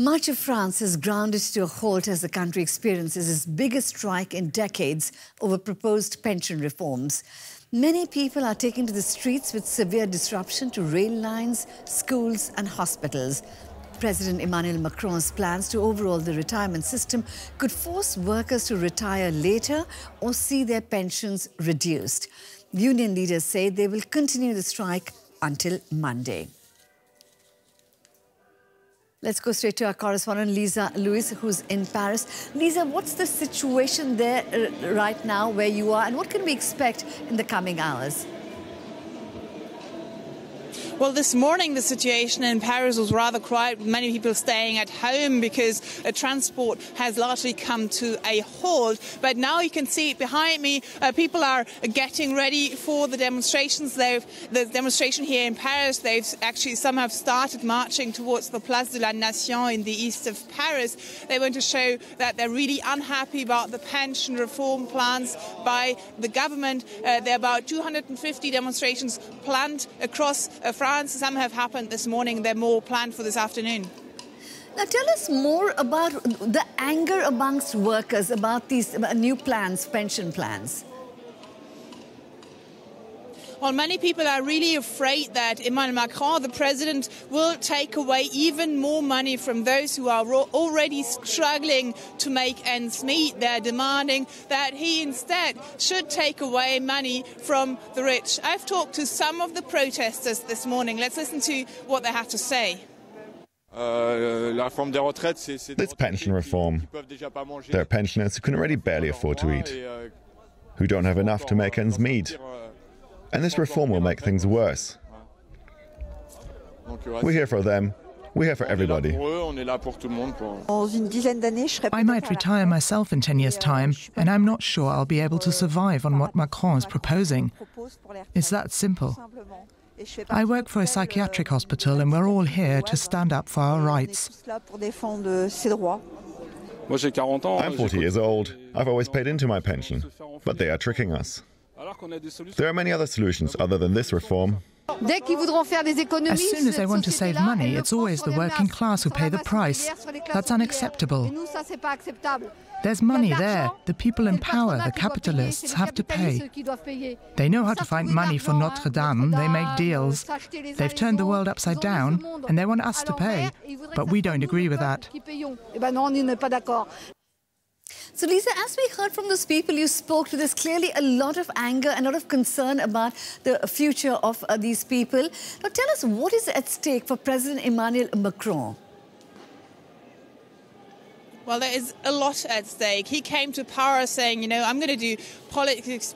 Much of France has grounded to a halt as the country experiences its biggest strike in decades over proposed pension reforms. Many people are taking to the streets with severe disruption to rail lines, schools and hospitals. President Emmanuel Macron's plans to overhaul the retirement system could force workers to retire later or see their pensions reduced. Union leaders say they will continue the strike until Monday. Let's go straight to our correspondent, Lisa Lewis, who's in Paris. Lisa, what's the situation there right now where you are, and what can we expect in the coming hours? Well, this morning the situation in Paris was rather quiet, with many people staying at home because transport has largely come to a halt. But now you can see behind me, people are getting ready for the demonstrations. The demonstration here in Paris, some have started marching towards the Place de la Nation in the east of Paris. They want to show that they're really unhappy about the pension reform plans by the government. There are about 250 demonstrations planned across France. Some have happened this morning. There are more planned for this afternoon. Now, tell us more about the anger amongst workers about these new plans, pension plans. Well, many people are really afraid that Emmanuel Macron, the president, will take away even more money from those who are already struggling to make ends meet. They're demanding that he instead should take away money from the rich. I've talked to some of the protesters this morning. Let's listen to what they have to say. This pension reform, there are pensioners who can already barely afford to eat, who don't have enough to make ends meet. And this reform will make things worse. We're here for them. We're here for everybody. I might retire myself in 10 years' time, and I'm not sure I'll be able to survive on what Macron is proposing. It's that simple. I work for a psychiatric hospital, and we're all here to stand up for our rights. I'm 40 years old. I've always paid into my pension, but they are tricking us. There are many other solutions other than this reform. As soon as they want to save money, it's always the working class who pay the price. That's unacceptable. There's money there. The people in power, the capitalists, have to pay. They know how to find money for Notre Dame. They make deals. They've turned the world upside down, and they want us to pay. But we don't agree with that. So, Lisa, as we heard from those people you spoke to, there's clearly a lot of anger and a lot of concern about the future of these people. Now, tell us, what is at stake for President Emmanuel Macron? Well, there is a lot at stake. He came to power saying, I'm going to do politics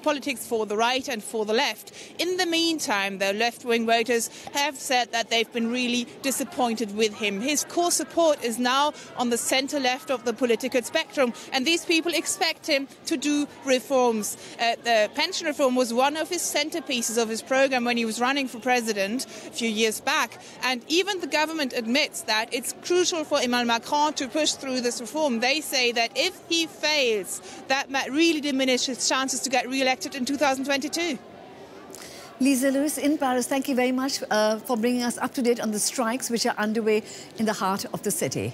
for the right and for the left. In the meantime, the left-wing voters have said that they've been really disappointed with him. His core support is now on the centre-left of the political spectrum, and these people expect him to do reforms. The pension reform was one of his centrepieces of his programme when he was running for president a few years back. And even the government admits that it's crucial for Emmanuel Macron to push through this reform. They say that if he fails, that might really diminish his chances to get re-elected in 2022. Lisa Lewis in Paris, thank you very much for bringing us up to date on the strikes which are underway in the heart of the city.